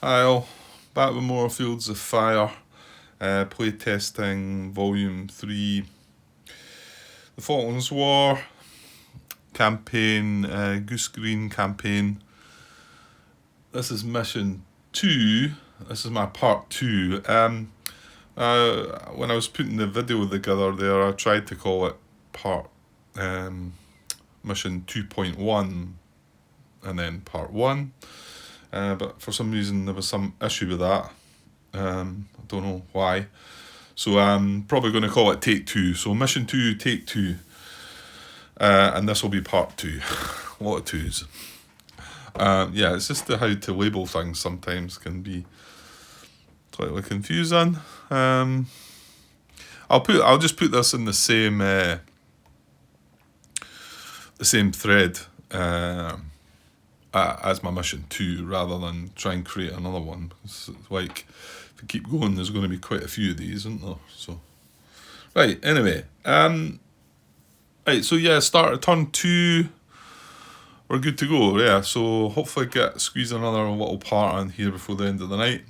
Hi all, back with more Fields of Fire, playtesting Volume 3, The Falklands War, campaign, Goose Green campaign. This is mission 2, this is my part 2. When I was putting the video together there, I tried to call it mission 2.1 and then part 1. But for some reason there was some issue with that. I don't know why. So I'm probably going to call it take 2. So mission 2, take 2. And this will be part 2. A lot of 2s. Yeah, it's just how to label things sometimes can be slightly confusing. I'll just put this in the same thread as my mission 2 rather than try and create another one. It's like, if you keep going, there's going to be quite a few of these, isn't there? So, right, anyway. Right, so yeah, start at turn 2. We're good to go, yeah. So hopefully squeeze another little part in here before the end of the night.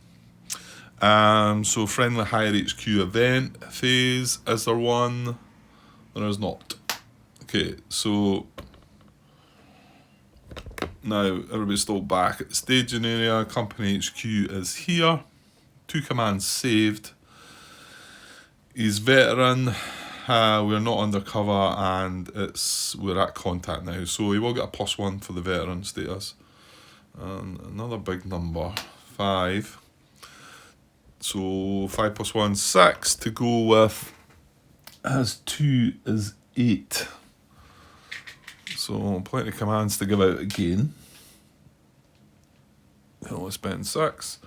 So friendly higher HQ event phase, is there one? There is not. Okay, so now everybody's still back at the staging area. Company HQ is here. 2 commands saved. He's veteran. We're not undercover, and we're at contact now. So he will get a +1 for the veteran status. And another big number, 5. So 5 + 1, 6 to go with. As 2 is 8. So plenty of commands to give out again. Can only spend 6.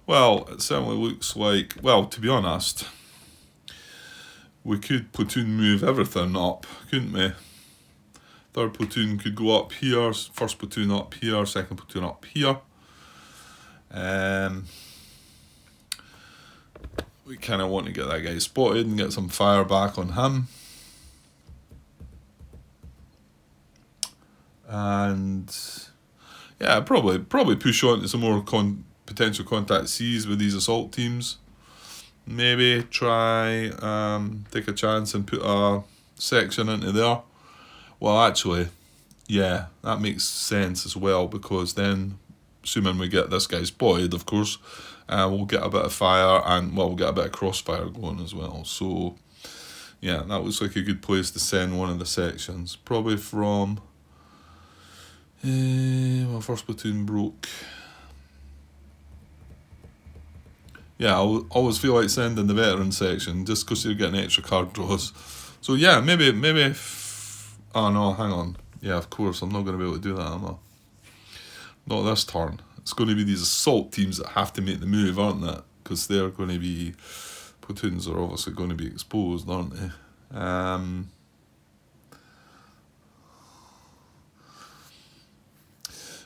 Well, it certainly looks like, well, to be honest, we could platoon move everything up, couldn't we? Third platoon could go up here, first platoon up here, second platoon up here. We kind of want to get that guy spotted and get some fire back on him. And yeah, probably push on to some more potential contact C's with these assault teams. Maybe try take a chance and put a section into there. Well, actually, yeah, that makes sense as well, because then, assuming we get this guy spotted, of course, we'll get a bit of fire and, well, we'll get a bit of crossfire going as well. So, yeah, that looks like a good place to send one of the sections. Probably from, well, first platoon broke. Yeah, I always feel like sending the veteran section just because you're getting extra card draws. So yeah, maybe. Oh no, hang on. Yeah, of course, I'm not going to be able to do that, am I? Not this turn. It's going to be these assault teams that have to make the move, aren't they? Because they're going to be, platoons are obviously going to be exposed, aren't they?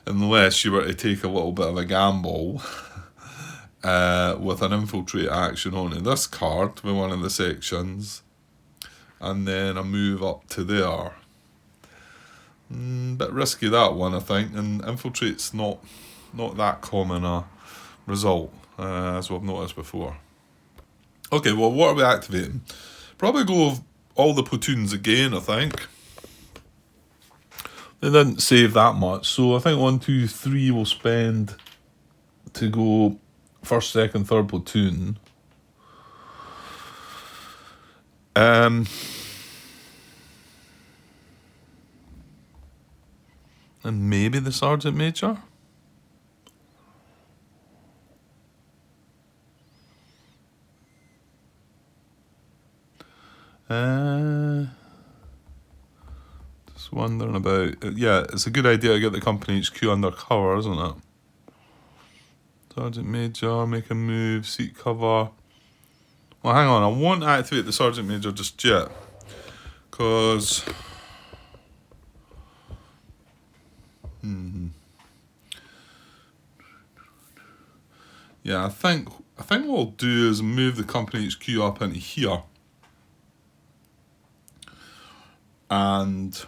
Unless you were to take a little bit of a gamble with an infiltrate action onto this card with one of the sections, and then a move up to there. Bit risky, that one, I think, and infiltrate's not that common a result, as we've noticed before. Okay, well, what are we activating? Probably go with all the platoons again, I think. They didn't save that much, so I think 1, 2, 3 will spend to go first, second, third platoon. And maybe the sergeant major. Just wondering about. Yeah, it's a good idea to get the company HQ undercover, isn't it? Sergeant major, make a move, seek cover. Well, hang on, I won't activate the sergeant major just yet, because yeah, I think what we'll do is move the company HQ up into here, and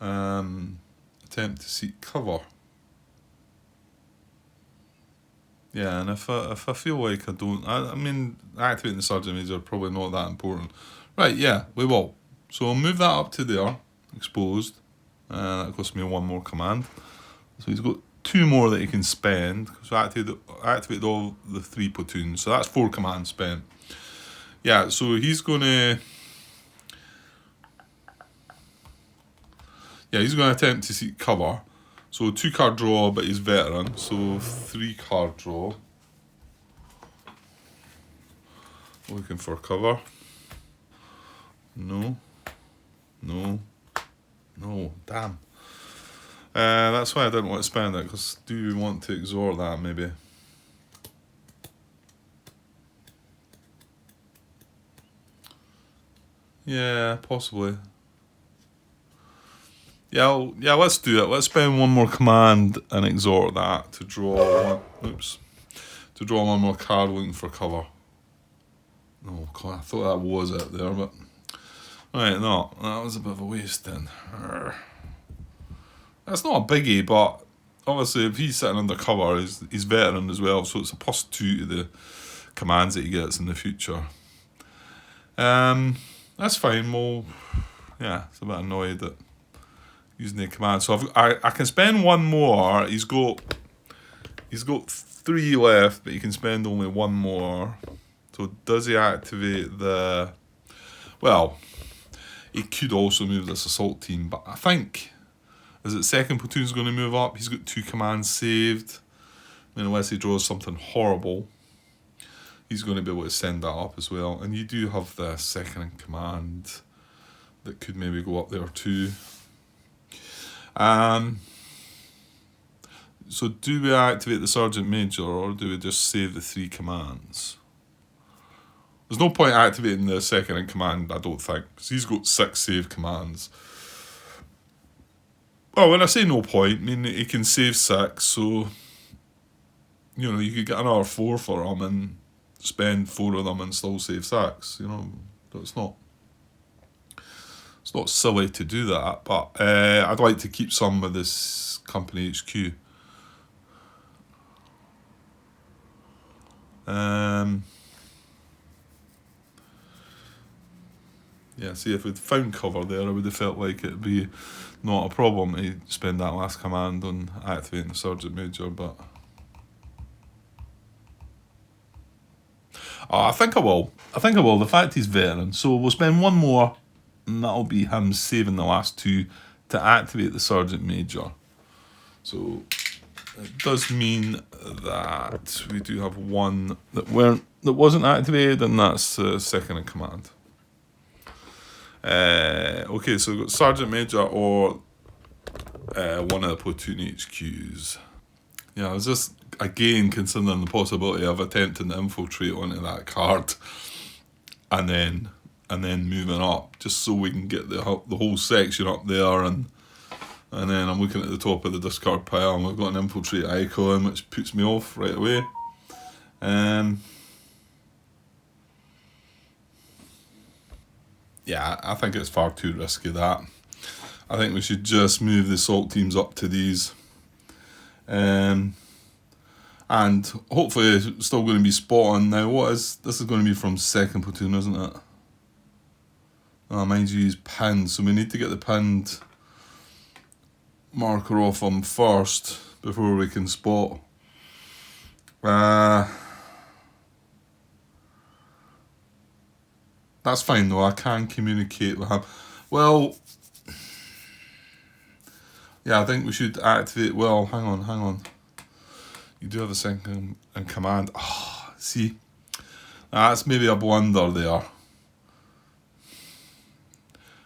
Attempt to seek cover. Yeah, and if I feel like I don't, I mean, activating the Sergeant Major probably not that important. Right, yeah, we will. So I'll move that up to there, exposed. That costs me one more command. So he's got 2 more that he can spend. So I activated all the 3 platoons. So that's 4 commands spent. Yeah, so he's gonna. Yeah, he's gonna attempt to seek cover. So 2 card draw, but he's veteran. So 3 card draw. Looking for cover. No. Damn. That's why I didn't want to spend it, because do you want to exhort that maybe? Yeah, possibly. Yeah, let's do it. Let's spend 1 more command and exhort that to draw one. Oops. To draw 1 more card looking for cover. Oh, God, I thought that was it there, but. Right, no, that was a bit of a waste then. That's not a biggie, but obviously if he's sitting under cover, he's veteran as well, so it's a +2 to the commands that he gets in the future. That's fine. Well, yeah, it's a bit annoyed that using the command. So I can spend 1 more. He's got 3 left, but he can spend only 1 more. So does he activate the? Well, he could also move this assault team, but I think, is it 2nd platoon's going to move up? He's got 2 commands saved. I mean, unless he draws something horrible, he's going to be able to send that up as well. And you do have the 2nd in command that could maybe go up there too. So do we activate the Sergeant Major, or do we just save the 3 commands? There's no point activating the 2nd in command, I don't think, because he's got 6 save commands. Well, when I say no point, I mean he can save 6, so you know, you could get another 4 for him and spend 4 of them and still save 6. You know, it's not silly to do that, but I'd like to keep some of this company HQ. Yeah, see, if we'd found cover there, I would have felt like it'd be not a problem to spend that last command on activating the Sergeant Major, but I think I will. The fact he's veteran, so we'll spend 1 more, and that'll be him saving the last 2 to activate the Sergeant Major. So it does mean that we do have 1 that wasn't activated, and that's 2nd in command. Okay, so we've got Sergeant Major or 1 of the platoon HQs. Yeah, I was just again considering the possibility of attempting to infiltrate onto that card, and then moving up, just so we can get the whole section up there, and then I'm looking at the top of the discard pile, and we've got an infiltrate icon, which puts me off right away. Yeah, I think it's far too risky, that. I think we should just move the assault teams up to these. And hopefully it's still going to be spot on. Now, this is going to be from 2nd platoon, isn't it? Oh, mind you, he's pinned, so we need to get the pinned marker off him first before we can spot. That's fine though, I can communicate with him. Well, yeah, I think we should activate. Well, hang on. You do have a 2nd in command. See, that's maybe a blunder there.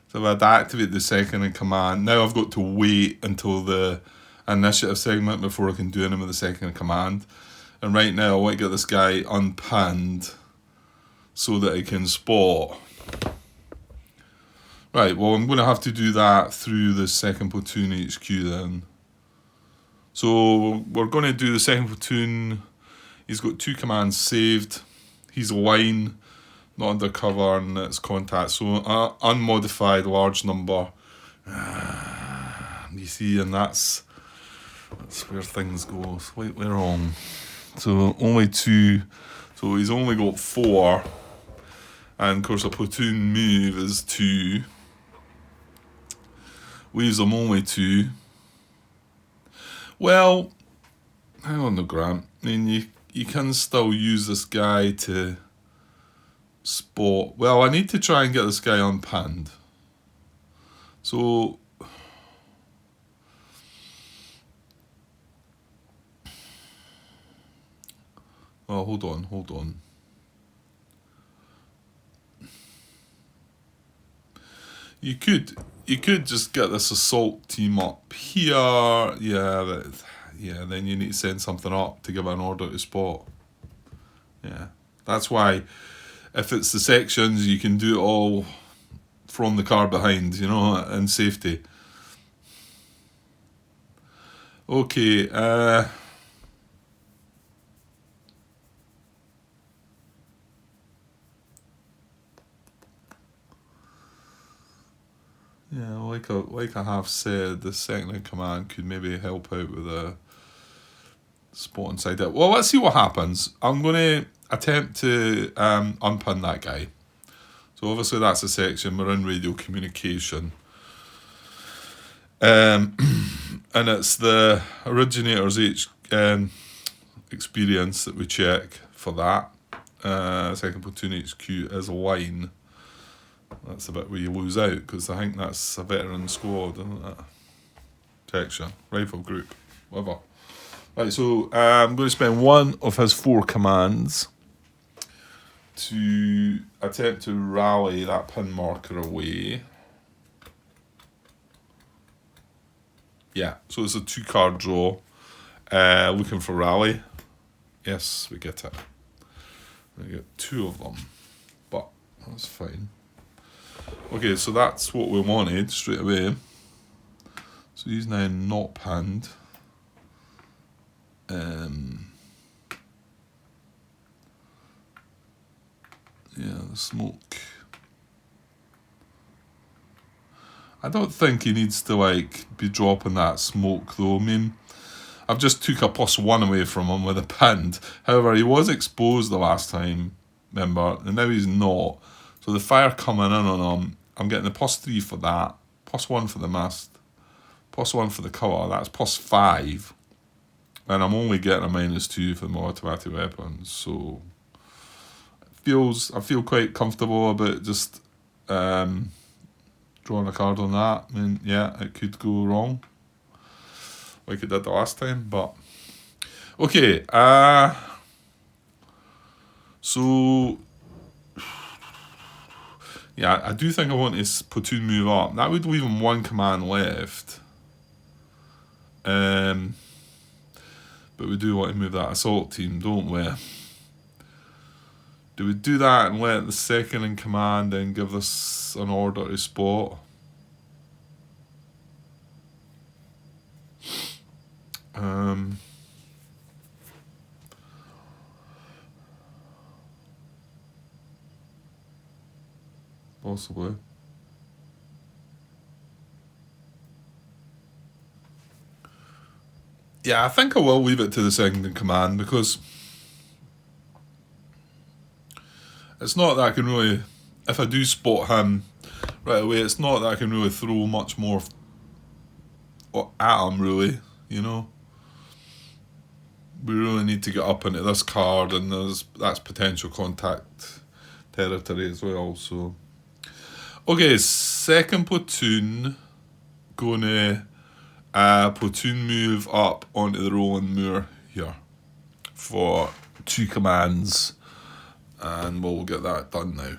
So if I activate the 2nd in command, now I've got to wait until the initiative segment before I can do anything with the 2nd in command. And right now I want to get this guy unpinned so that I can spot. Right, well, I'm going to have to do that through the 2nd platoon HQ then. So we're going to do the 2nd platoon. He's got 2 commands saved. He's line, not undercover, and it's contact. So unmodified large number. You see, and that's where things go slightly wrong. So only 2. So he's only got 4. And of course a platoon move is 2. Leaves him only 2. Well, hang on the Grant. I mean, you can still use this guy to spot. Well, I need to try and get this guy unpinned. So well, hold on. You could just get this assault team up here. Yeah, then you need to send something up to give an order to spot. Yeah, that's why if it's the sections, you can do it all from the car behind, you know, in safety. Okay, yeah, like I have said, the second in command could maybe help out with a spot inside it. Well, let's see what happens. I'm going to attempt to unpin that guy. So obviously that's a section. We're in radio communication. And it's the originator's experience that we check for that. Second platoon HQ is a line. That's the bit where you lose out, because I think that's a veteran squad, isn't it? Section, rifle group, whatever. Right, so I'm going to spend 1 of his 4 commands to attempt to rally that pin marker away. Yeah, so it's a 2-card draw. Looking for rally. Yes, we get it. We get 2 of them, but that's fine. Okay, so that's what we wanted straight away. So he's now not pinned. Yeah, the smoke. I don't think he needs to be dropping that smoke though. I mean, I've just took a +1 away from him with a pinned. However, he was exposed the last time, remember, and now he's not. So the fire coming in on him, I'm getting the +3 for that, +1 for the mast, +1 for the cover. That's +5, and I'm only getting a -2 for my automatic weapons. So I feel quite comfortable about just drawing a card on that. I mean, yeah, it could go wrong, like it did the last time, but okay. So yeah, I do think I want his platoon move up. That would leave him 1 command left. But we do want to move that assault team, don't we? Do we do that and let the second in command then give us an order to spot? Possibly. Yeah, I think I will leave it to the second in command, because it's not that I can really, if I do spot him right away, it's not that I can really throw much more at him, really, you know. We really need to get up into this card, and that's potential contact territory as well, so. Okay, second platoon, going to platoon move up onto the rolling moor here for 2 commands, and we'll get that done now.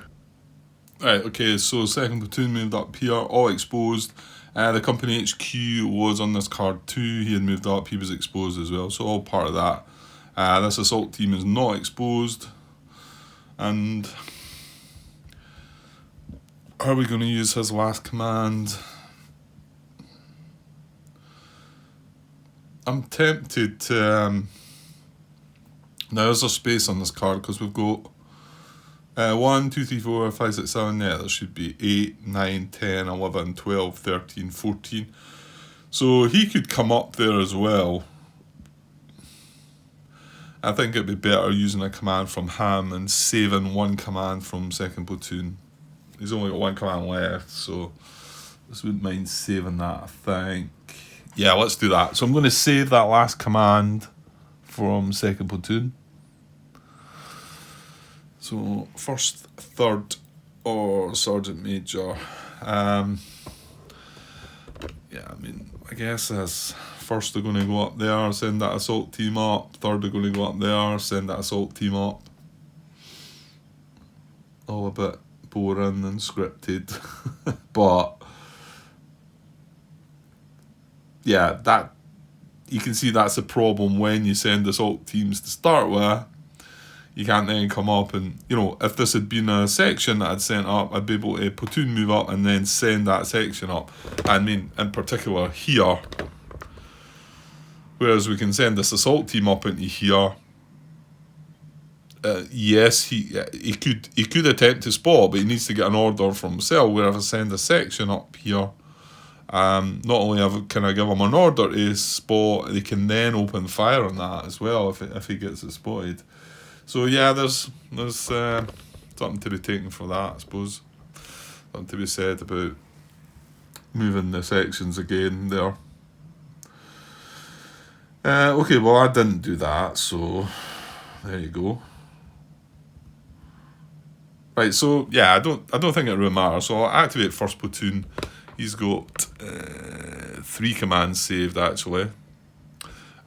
Right, okay, so second platoon moved up here, all exposed. The company HQ was on this card too. He had moved up, he was exposed as well, so all part of that. This assault team is not exposed, and are we going to use his last command? I'm tempted to. Now there's a space on this card because we've got 1, 2, 3, 4, 5, 6, 7. Yeah, there should be 8, 9, 10, 11, 12, 13, 14. So he could come up there as well. I think it'd be better using a command from him and saving one command from second platoon. He's only got one command left, so just wouldn't mind saving that, I think. Yeah, let's do that. So I'm going to save that last command from second platoon. So first, third, or sergeant major. Yeah, I mean, I guess as first they're going to go up there, send that assault team up. Third they're going to go up there, send that assault team up. All a bit boring and scripted, but yeah, that you can see that's a problem when you send assault teams to start with. You can't then come up and, you know, if this had been a section that I'd sent up, I'd be able to platoon move up and then send that section up. I mean, in particular here, whereas we can send this assault team up into here. Yes, he could attempt to spot, but he needs to get an order from himself. Where if I send a section up here, not only can I give him an order to spot, they can then open fire on that as well if he gets it spotted. So yeah, there's something to be taken for that, I suppose. Something to be said about moving the sections again there. Okay, well I didn't do that, so there you go. Right, so yeah, I don't think it really matters. So I'll activate first platoon. He's got 3 commands saved actually.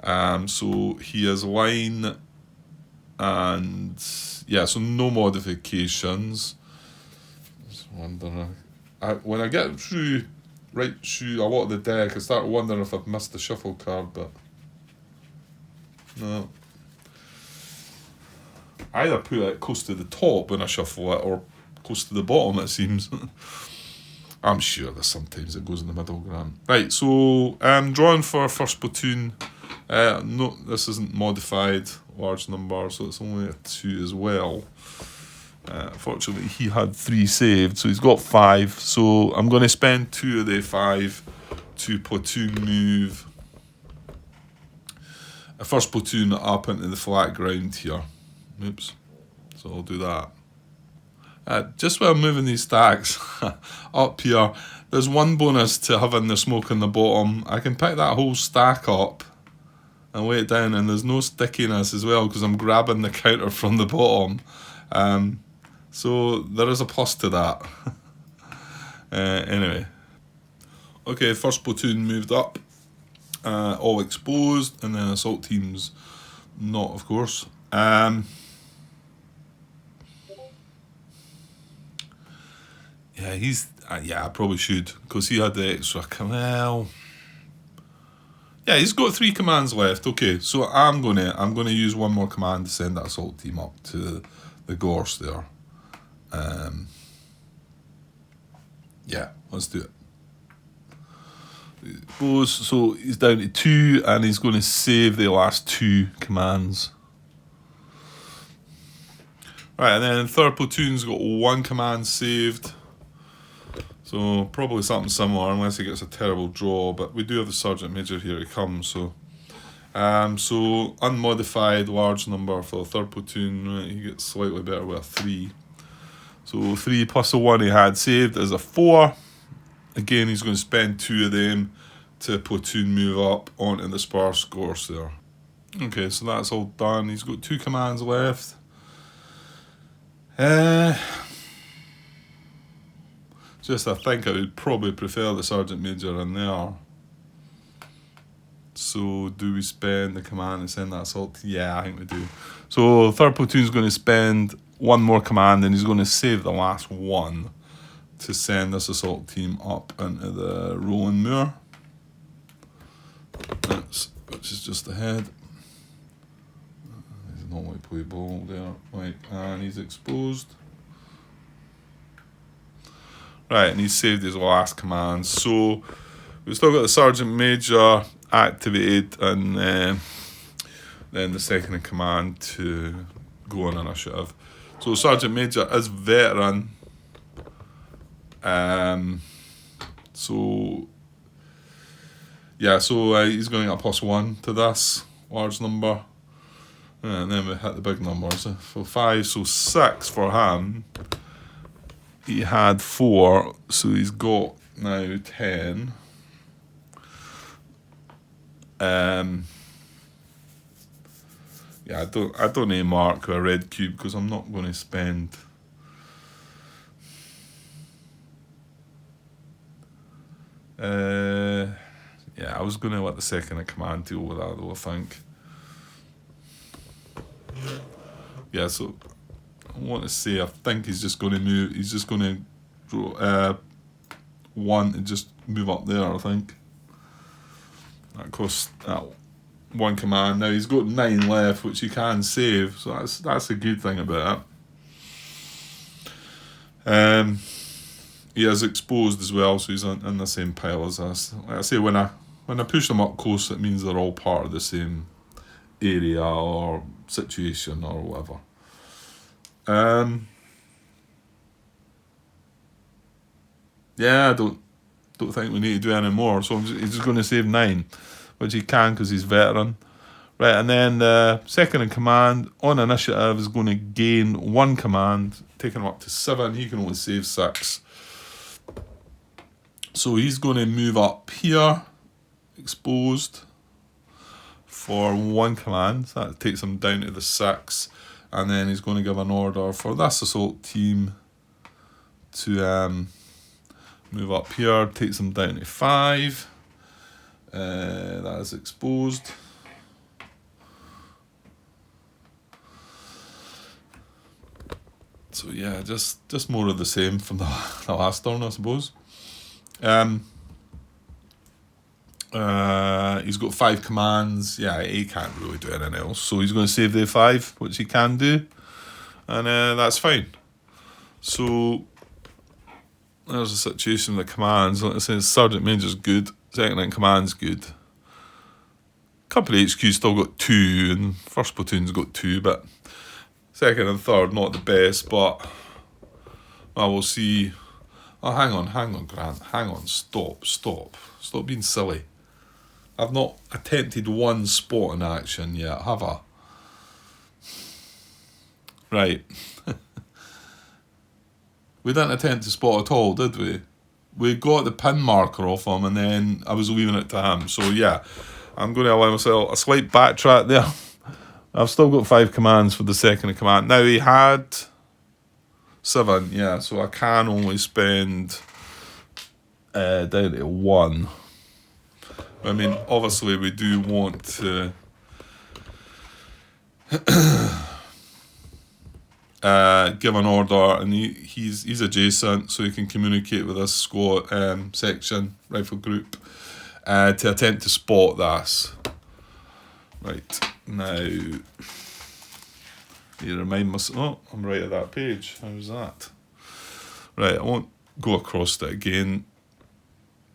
So he has line. And yeah, so no modifications. Just wondering, when I get through a lot of the deck, I start wondering if I've missed the shuffle card, but no. I either put it close to the top when I shuffle it, or close to the bottom, it seems. I'm sure that sometimes it goes in the middle ground. Right, so drawing for first platoon. No, this isn't modified large number, so it's only a 2 as well. Fortunately, he had 3 saved, so he's got 5. So I'm going to spend 2 of the 5 to platoon move a first platoon up into the flat ground here. Oops. So I'll do that. Just while I'm moving these stacks up here, there's one bonus to having the smoke on the bottom. I can pick that whole stack up and weigh it down, and there's no stickiness as well because I'm grabbing the counter from the bottom. So there is a plus to that. Anyway. Okay, first platoon moved up. All exposed, and then assault teams not, of course. Yeah, I probably should, because he had the extra. Well, yeah, he's got 3 commands left. Okay, so I'm gonna use one more command to send that assault team up to the gorse there. Yeah, let's do it. So he's down to 2, and he's going to save the last 2 commands. Right, and then third platoon's got 1 command saved. So probably something similar, unless he gets a terrible draw. But we do have the sergeant major here to come. So unmodified large number for the third platoon. He gets slightly better with a 3. So 3 plus a 1 he had saved is a 4. Again, he's going to spend 2 of them to platoon move up onto the sparse gorse there. Okay, so that's all done. He's got 2 commands left. Just I think I would probably prefer the sergeant major in there. So do we spend the command and send that assault? Yeah, I think we do. So third platoon's going to spend 1 more command, and he's going to save the last 1 to send this assault team up into the rolling moor. Which is just ahead. He's normally playable there. Right, and he's exposed. Right, and he's saved his last command. So we've still got the sergeant major activated, and then the second in command to go on initiative. So sergeant major is veteran. So Yeah, so he's going to get a +1 to this large number. And then we hit the big numbers. So 5, so 6 for him. He had 4, so he's got now 10. Yeah, I don't need to mark a red cube because I'm not going to spend. Yeah, I was going to let the second in command deal with that though, I think. Yeah, so I want to say I think he's just going to move. He's just going to draw 1 and just move up there. I think that costs that 1 command. Now he's got 9 left, which he can save. So that's a good thing about it. He is exposed as well, so he's in the same pile as us. Like I say, when I push them up close, it means they're all part of the same area or situation or whatever. Yeah, I don't think we need to do any more. So he's just going to save 9, which he can because he's veteran. Right, and then the second in command on initiative is going to gain 1 command, taking him up to 7. He can only save 6. So he's going to move up here, exposed, for 1 command. So that takes him down to the 6. And then he's going to give an order for this assault team to move up here, takes him down to 5. That is exposed. So yeah, just more of the same from the last turn, I suppose. He's got 5 commands. Yeah, he can't really do anything else. So he's going to save the 5, which he can do. And that's fine. So there's a situation with the commands. Like I said, Sergeant Major's good. Second in command's good. Company HQ's still got 2, and first platoon's got 2, but second and third not the best. But well, we'll see. Oh, hang on, Grant. Hang on, stop being silly. I've not attempted 1 spot in action yet, have I? Right. We didn't attempt to spot at all, did we? We got the pin marker off him and then I was leaving it to him. So yeah, I'm going to allow myself a slight backtrack there. I've still got 5 commands for the second in command. Now he had 7, yeah, so I can only spend down to 1. I mean, obviously we do want to give an order, and he's adjacent, so he can communicate with this squad section rifle group to attempt to spot this. Right, now you remind myself. Oh, I'm right at that page. How's that? Right, I won't go across it again,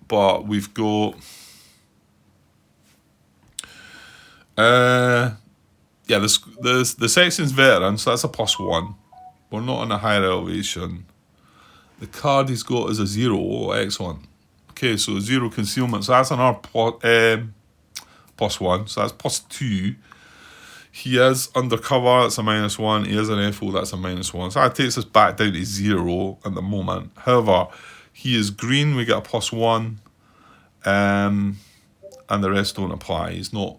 but we've got yeah, the section's veteran, so that's a +1. We're not in a higher elevation. The card he's got is a 0. Oh, excellent. Okay, so 0 concealment, so that's another +1, so that's +2. He is undercover, that's a -1. He is an FO, that's a -1. So that takes us back down to 0 at the moment. However, he is green, we get a +1, and the rest don't apply. He's not.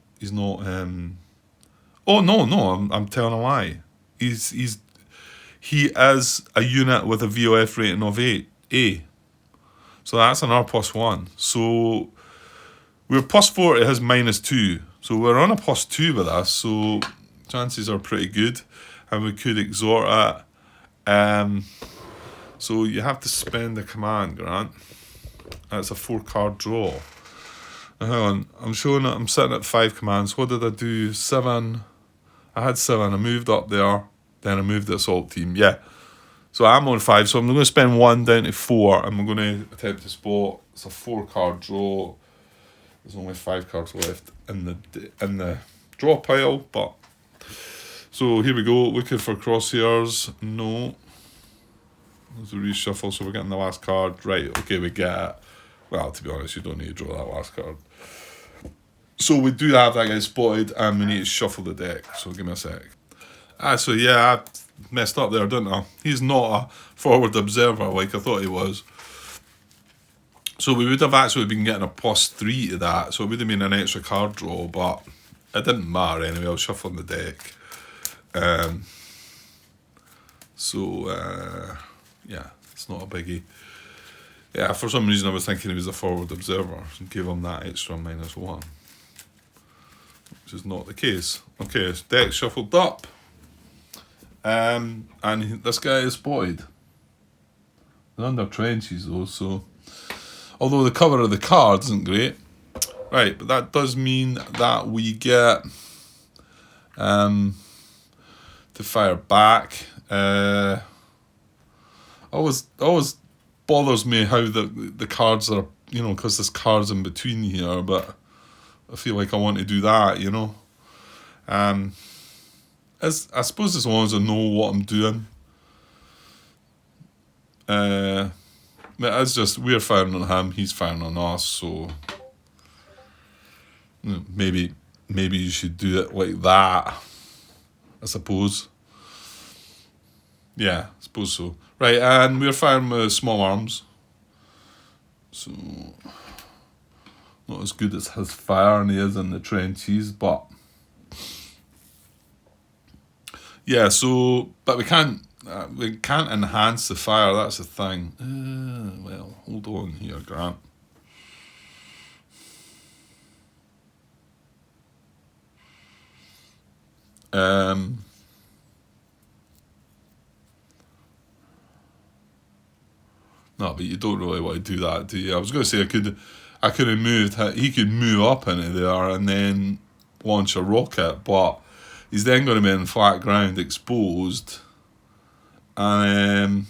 Oh no, I'm telling a lie. He is a unit with a VOF rating of A. So that's an R +1. So we're +4 to his -2. So we're on a +2 with us. So chances are pretty good, and we could exhort it. So you have to spend the command, Grant. That's a 4-card draw. Now, hang on, I'm sitting at 5 commands. What did I do? 7. I had 7. I moved up there. Then I moved the assault team. Yeah. So I'm on 5. So I'm going to spend 1 down to 4. And I'm going to attempt to spot. It's a 4-card draw. There's only 5 cards left in the draw pile. But so here we go. Looking for crosshairs. No. There's a reshuffle. So we're getting the last card. Right. Okay, we get. Well, to be honest, you don't need to draw that last card. So we do have that guy spotted, and we need to shuffle the deck. So give me a sec. So yeah, I messed up there, didn't I? He's not a forward observer like I thought he was. So we would have actually been getting a +3 to that, so it would have been an extra card draw, but it didn't matter anyway. I was shuffling the deck. Yeah, it's not a biggie. Yeah, for some reason I was thinking he was a forward observer and gave him that extra -1, which is not the case. Okay, so deck shuffled up. And this guy is spotted. They're under trenches though, so although the cover of the card isn't great. Right, but that does mean that we get to fire back. Always bothers me how the cards are, you know, because there's cards in between here, but I feel like I want to do that, you know. I suppose as long as I know what I'm doing. But it's just, we're firing on him, he's firing on us, so maybe you should do it like that, I suppose. Yeah, I suppose so. Right, and we're firing with small arms. So, not as good as his firing he is in the trenches, but yeah, so, but we can't enhance the fire, that's the thing. Well, hold on here, Grant. No, but you don't really want to do that, do you? I was going to say I could have moved. He could move up into there and then launch a rocket, but he's then going to be in flat ground, exposed. And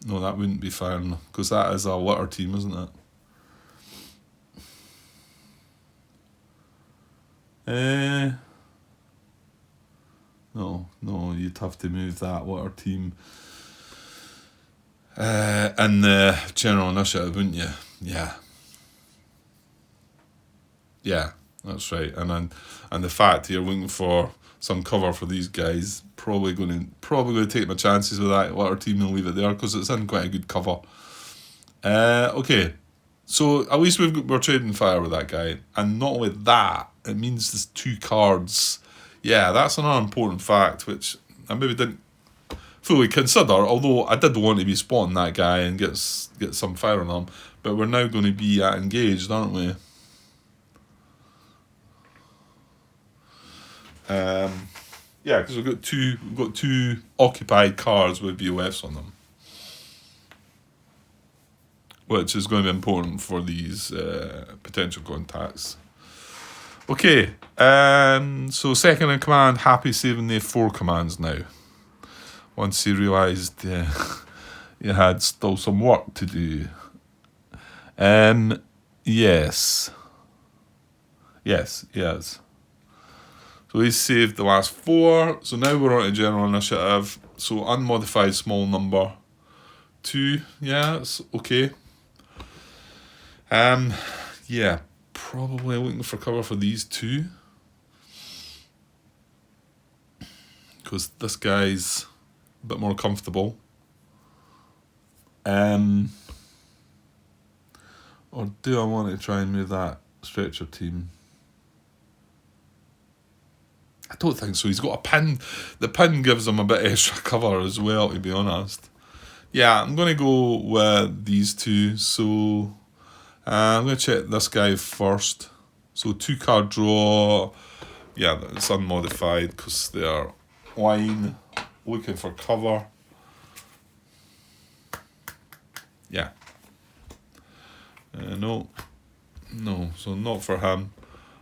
no, that wouldn't be firing because that is a litter team, isn't it? No, you'd have to move that litter team. And the general initiative, wouldn't you? Yeah, that's right. And the fact you're looking for some cover for these guys, probably going to take my chances with that litter team and leave it there because it's in quite a good cover. Okay, so at least we're trading fire with that guy, and not only that, it means there's 2 cards. Yeah, that's another important fact which I maybe didn't fully consider, although I did want to be spotting that guy and get some fire on him, but we're now going to be engaged, aren't we? Yeah, because we've got two occupied cards with VOFs on them, which is going to be important for these potential contacts. Okay, so second in command, happy saving the 4 commands now. Once he realised he had still some work to do. Yes, he has. So he's saved the last 4. So now we're on to general initiative. So unmodified small number 2. Yeah, that's okay. Yeah, probably looking for cover for these 2. Because this guy's a bit more comfortable. Or do I want to try and move that stretcher team? I don't think so. He's got a pin. The pin gives him a bit extra cover as well, to be honest. Yeah, I'm going to go with these 2. So I'm going to check this guy first. So 2 card draw. Yeah, it's unmodified because they are line looking for cover. Yeah. No, so not for him.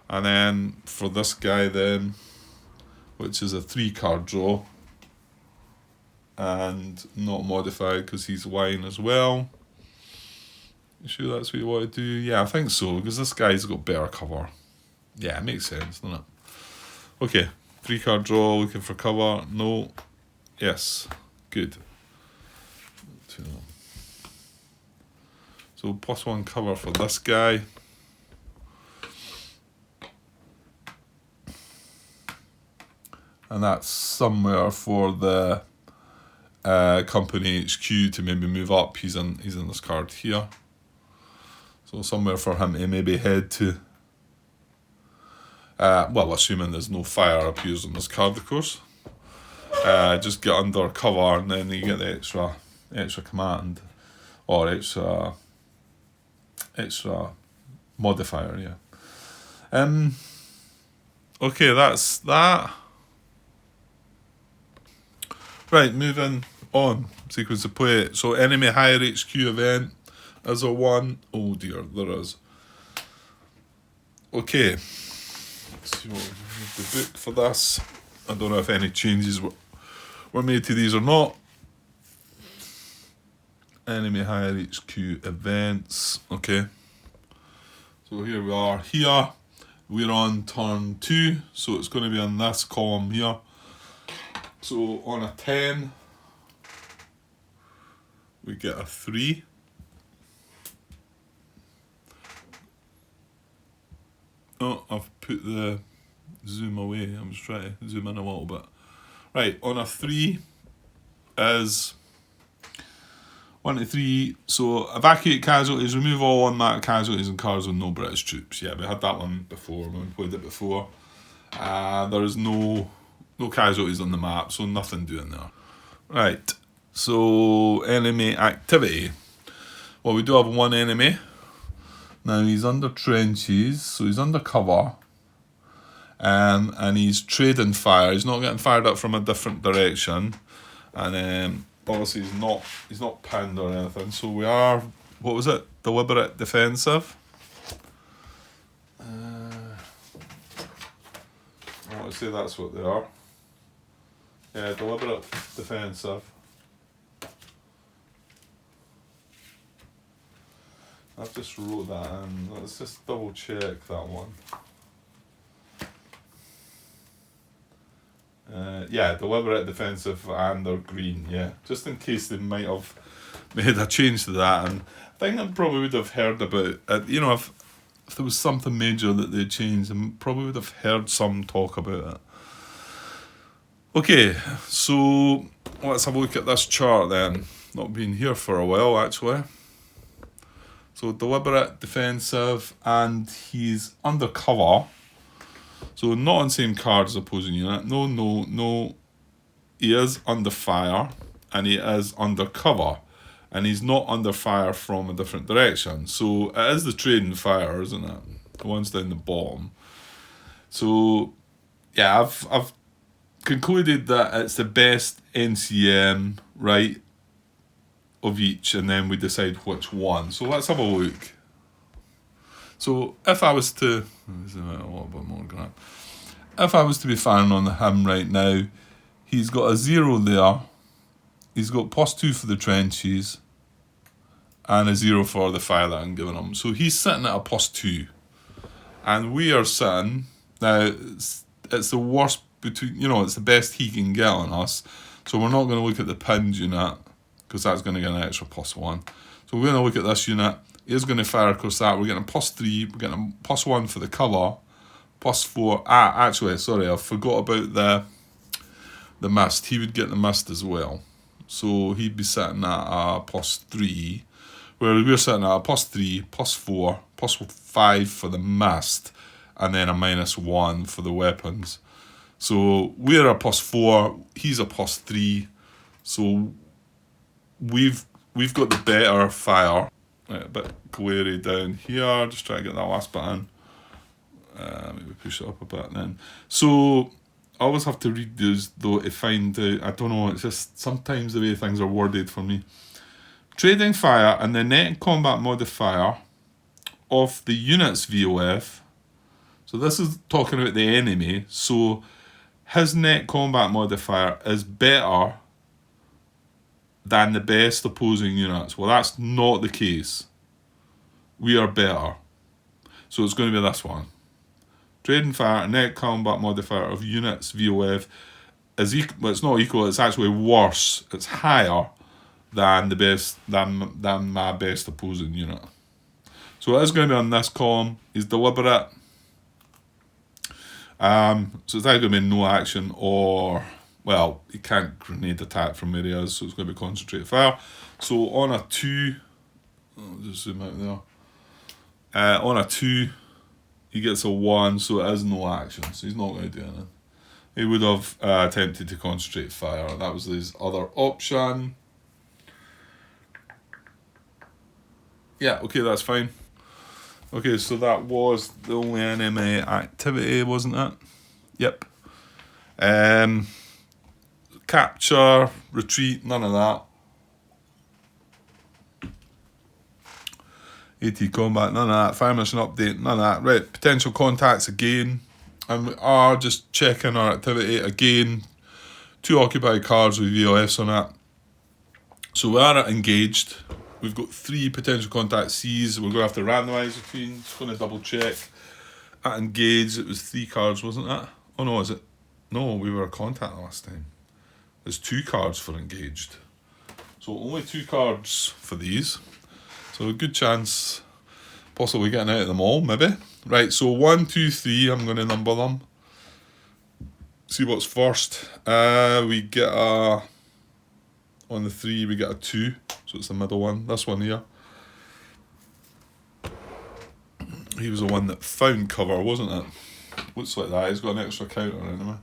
And then for this guy then, which is a 3 card draw and not modified because he's wine as well. You sure that's what you want to do? Yeah, I think so, because this guy's got better cover. Yeah, it makes sense, doesn't it? Okay, 3 card draw, looking for cover. No. Yes. Good. So +1 cover for this guy. And that's somewhere for the company HQ to maybe move up. He's in this card here. So somewhere for him to maybe head to. Well, assuming there's no fire appears on this card, of course. Just get under cover, and then you get the extra command, or extra modifier. Yeah. Okay, that's that. Right, moving on. Sequence of play. So enemy higher HQ event. Is there one? Oh dear, there is. Okay. Let's see what we need the book for this. I don't know if any changes were made to these or not. Enemy higher HQ events. Okay. So here we are. Here we're on turn 2. So it's going to be on this column here. So on a 10, we get a 3. Oh, I've put the zoom away. I'm just trying to zoom in a little bit. Right, on a 3 is 1 to 3. So evacuate casualties, remove all automatic casualties and cars with no British troops. Yeah, we had that one before when we played it before. There is no casualties on the map, so nothing doing there. Right, so enemy activity. Well, we do have one enemy. Now he's under trenches, so he's under cover. And he's trading fire. He's not getting fired up from a different direction. And obviously he's not pinned or anything. So we are, what was it? Deliberate defensive. I want to say that's what they are. Yeah, deliberate defensive. I've just wrote that in. Let's just double check that one. Yeah, deliberate defensive and they're green, yeah. Just in case they might have made a change to that. And I think I probably would have heard about it. You know, if there was something major that they changed, I probably would have heard some talk about it. Okay, so let's have a look at this chart then. Not been here for a while, actually. So deliberate defensive, and he's undercover. So not on same card as opposing unit. No. He is under fire, and he is under cover, and he's not under fire from a different direction. So it is the trading fire, isn't it? The one's down the bottom. So yeah, I've concluded that it's the best NCM, right, of each, and then we decide which one. So let's have a look. So if I was to, if I was to be firing on him right now, he's got a 0 there. He's got +2 for the trenches, and a 0 for the fire that I'm giving him. So he's sitting at a +2, and we are sitting now. It's the worst between, it's the best he can get on us. So we're not going to look at the pinned unit because that's going to get an extra +1. So we're going to look at this unit. He is going to fire across that. We're getting a +3. We're getting a +1 for the cover. +4. Actually, sorry, I forgot about the mist. He would get the mist as well. So he'd be sitting at a +3. Whereas we're sitting at a +3, +4, +5 for the mist, and then a -1 for the weapons. So we're a +4. He's a +3. So we've got the better fire. Right, a bit glary down here. Just try to get that last bit in. Maybe push it up a bit then. So I always have to read those though to find out. I don't know. It's just sometimes the way things are worded for me. Trading fire and the net combat modifier of the unit's VOF. So this is talking about the enemy. So his net combat modifier is better than the best opposing units. Well, that's not the case. We are better. So it's going to be this one. Trading fire, net combat modifier of units VOF is equal. Well, it's not equal. It's actually worse. It's higher than the best than my best opposing unit. So it is going to be on this column. He's deliberate. So it's either going to be no action or, well, he can't grenade attack from where he is, so it's going to be concentrated fire. So on a 2, I'll just zoom out there. On a 2, he gets a 1, so it is no action, so he's not going to do anything. He would have attempted to concentrate fire. That was his other option. Yeah, okay, that's fine. Okay, so that was the only enemy activity, wasn't it? Yep. Capture, retreat, none of that. AT combat, none of that. Fire mission update, none of that. Right, potential contacts again. And we are just checking our activity again. 2 occupied cards with VOFs on it. So we are engaged. We've got 3 potential contact Cs. We're going to have to randomise between. Just going to double check. At engaged, it was 3 cards, wasn't it? Oh no, is it? No, we were a contact last time. There's 2 cards for engaged. So only 2 cards for these. So a good chance possibly getting out of them all, maybe. Right, so 1, 2, 3, I'm going to number them. See what's first. We get a... On the 3, we get a 2. So it's the middle one. This one here. He was the one that found cover, wasn't it? Looks like that. He's got an extra counter anyway.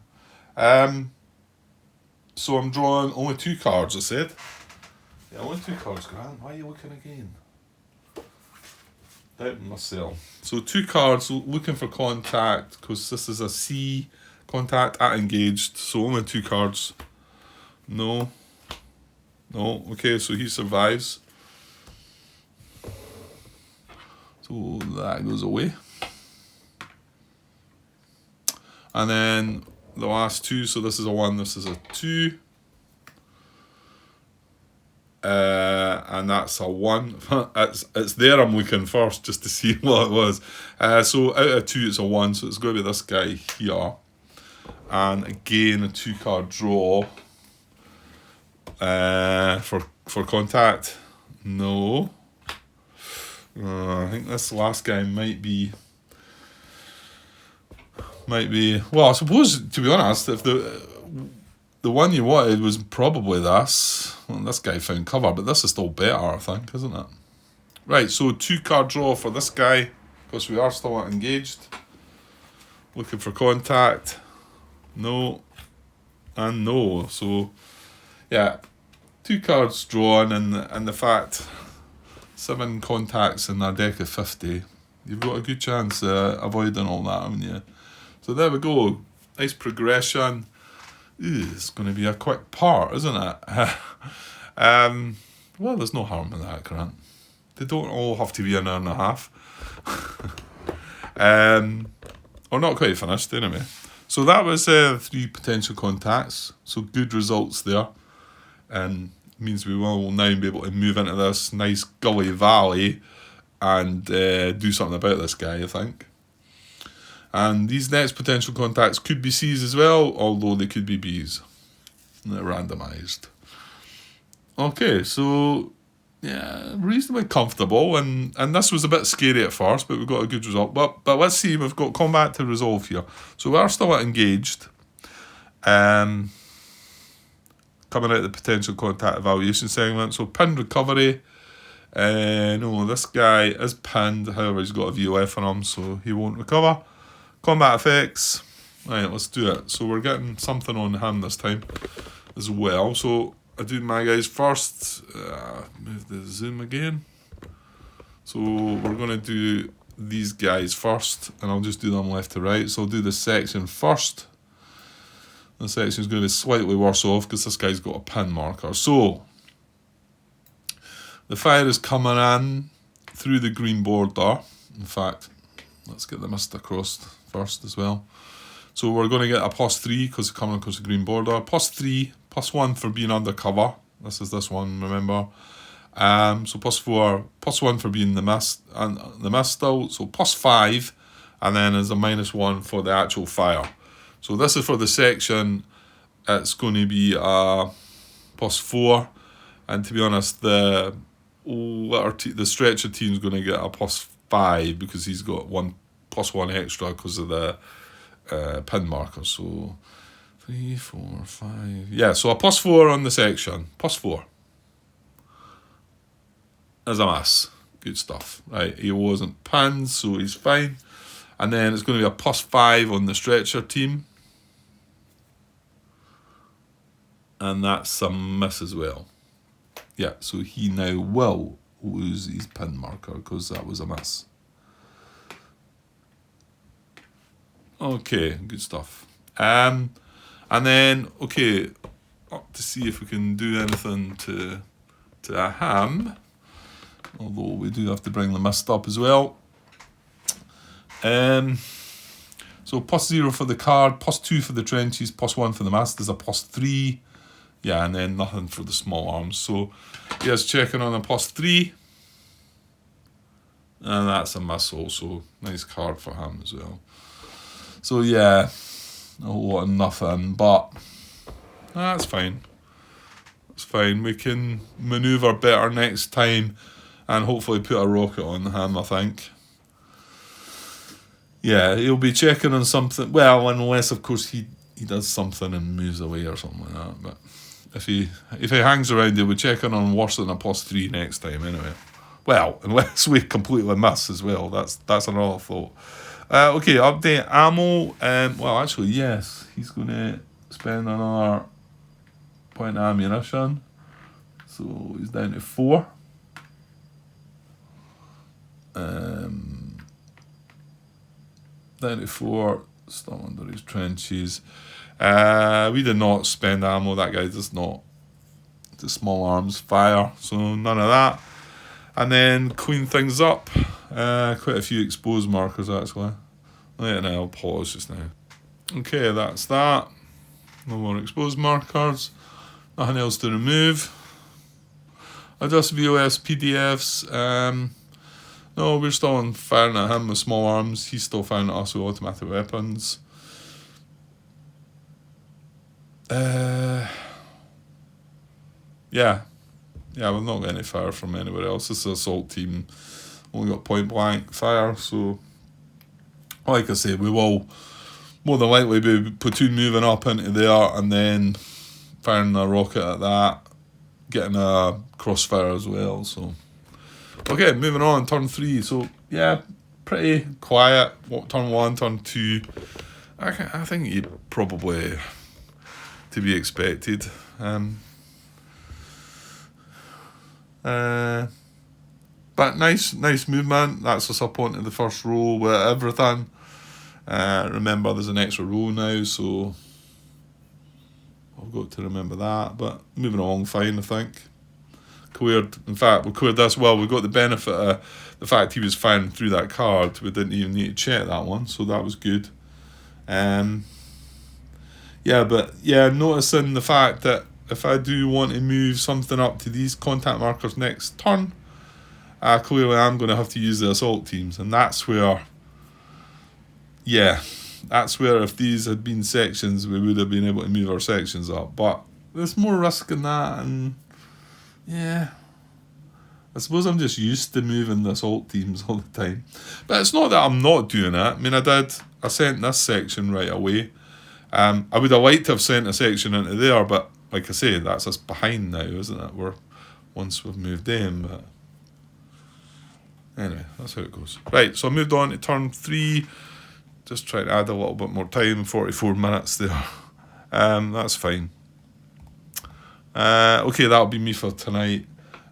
So I'm drawing only 2 cards, I said. Yeah, only 2 cards, Grant. Why are you looking again? Doubting myself. So 2 cards, looking for contact, because this is a C contact at engaged. So only 2 cards. No. No. Okay, so he survives. So that goes away. And then the last 2, so this is a 1, this is a 2. And that's a 1. it's there, I'm looking first just to see what it was. So out of 2 it's a 1, so it's going to be this guy here. And again a 2 card draw for contact. No. I think this last guy might be, well, I suppose, to be honest, if the one you wanted was probably this, well, this guy found cover, but this is still better, I think, isn't it? Right, so 2 card draw for this guy, because we are still engaged. Looking for contact. No. And no. So, yeah, 2 cards drawn, and the fact 7 contacts in a deck of 50, you've got a good chance avoiding all that, haven't you? So there we go. Nice progression. Ooh, it's going to be a quick part, isn't it? Well, there's no harm in that, Grant. They don't all have to be an hour and a half. Or not quite finished, anyway. So that was 3 potential contacts. So good results there. And means we will now be able to move into this nice gully valley and do something about this guy, I think. And these next potential contacts could be C's as well, although they could be B's. They're randomised. Okay, so yeah, reasonably comfortable, and this was a bit scary at first, but we got a good result. But let's see, we've got combat to resolve here. So we are still engaged. Coming out of the potential contact evaluation segment. So pinned recovery. No, this guy is pinned, however he's got a VOF on him, so he won't recover. Combat effects. Right, let's do it. So we're getting something on him this time as well. So I do my guys first. Move the zoom again. So we're going to do these guys first, and I'll just do them left to right. So I'll do this section first. The section is going to be slightly worse off because this guy's got a pin marker. So the fire is coming in through the green border. In fact, let's get the mist across first as well. So we're going to get a +3 because it's coming across the green border. +3, +1 for being undercover. This is this one, remember. So +4, +1 for being the mist still. So +5, and then there's a -1 for the actual fire. So this is for the section. It's going to be a +4, and to be honest, the stretcher team's going to get a +5 because he's got +1 extra because of the pin markers. So 3, 4, 5. Yeah, so a +4 on the section. +4. As a miss. Good stuff. Right, he wasn't pinned, so he's fine. And then it's going to be a +5 on the stretcher team. And that's a miss as well. Yeah, so he now will lose his pin marker because that was a miss. Okay, good stuff. And then, okay, up to see if we can do anything to a ham. Although we do have to bring the mist up as well. So +0 for the card, +2 for the trenches, +1 for the mast is a +3. Yeah, and then nothing for the small arms. So here's checking on a +3. And that's a miss also. Nice card for him as well. So yeah, a whole lot of nothing, but that's fine. It's fine. We can manoeuvre better next time and hopefully put a rocket on him, I think. Yeah, he'll be checking on something. Well, unless of course he does something and moves away or something like that. But if he hangs around, he'll be checking on worse than a +3 next time anyway. Well, unless we completely miss as well. That's another thought. Okay, update ammo. Well, actually, yes, he's going to spend another point of ammunition. So he's down to 4. Down to 4. Still under his trenches. We did not spend ammo. That guy does not. The small arms fire. So none of that. And then clean things up. Quite a few exposed markers actually. And I'll pause just now. Okay, that's that. No more exposed markers. Nothing else to remove. Adjust VOS PDFs. No, we're still on firing at him with small arms. He's still firing at us with automatic weapons. Yeah, we've not got any fire from anywhere else. This is an assault team. Only got point blank fire, so like I say, we will more than likely be platoon moving up into there and then firing a rocket at that, getting a crossfire as well. So okay, moving on, turn 3. So yeah, pretty quiet. Turn 1, turn 2. I think you probably to be expected. But nice movement. That's us up onto the first row with everything. Remember, there's an extra row now, so I've got to remember that. But moving along fine, I think. Cleared. In fact, we cleared this well. We got the benefit of the fact he was firing through that card. We didn't even need to check that one, so that was good. Noticing the fact that if I do want to move something up to these contact markers next turn, clearly I'm going to have to use the assault teams, and that's where if these had been sections, we would have been able to move our sections up. But there's more risk in that, and yeah, I suppose I'm just used to moving the assault teams all the time. But it's not that I'm not doing it. I mean, I sent this section right away. I would have liked to have sent a section into there, but like I say, that's us behind now, isn't it? Once we've moved in, but anyway, that's how it goes. Right, so I moved on to turn 3. Just trying to add a little bit more time, 44 minutes there. That's fine. Okay, that'll be me for tonight.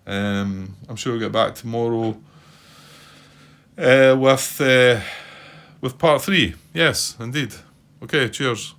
I'm sure we'll get back tomorrow with part 3. Yes, indeed. Okay, cheers.